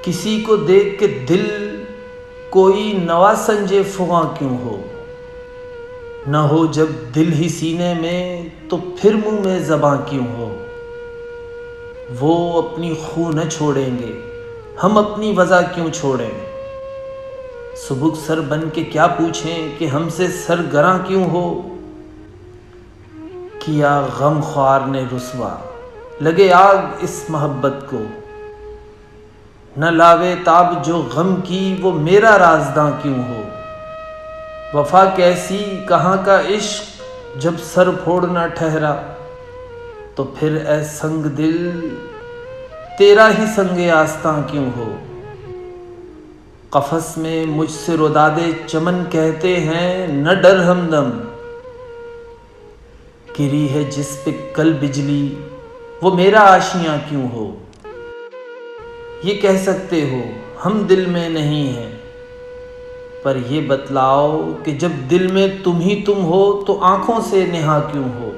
کسی کو دیکھ کے دل کوئی نوا سنجے فغاں کیوں ہو؟ نہ ہو جب دل ہی سینے میں تو پھر منہ میں زباں کیوں ہو؟ وہ اپنی خو نہ چھوڑیں گے، ہم اپنی وضع کیوں چھوڑیں؟ سبک سر بن کے کیا پوچھیں کہ ہم سے سرگراں کیوں ہو؟ کیا غم خوار نے رسوا، لگے آگ اس محبت کو، نہ لاوے تاب جو غم کی وہ میرا رازداں کیوں ہو؟ وفا کیسی کہاں کا عشق جب سر پھوڑنا ٹھہرا، تو پھر اے سنگ دل تیرا ہی سنگ آستاں کیوں ہو؟ قفس میں مجھ سے روداد چمن کہتے ہیں نہ ڈر ہمدم، گری ہے جس پہ کل بجلی وہ میرا آشیاں کیوں ہو؟ یہ کہہ سکتے ہو ہم دل میں نہیں ہیں، پر یہ بتلاؤ کہ جب دل میں تم ہی تم ہو تو آنکھوں سے نہا کیوں ہو؟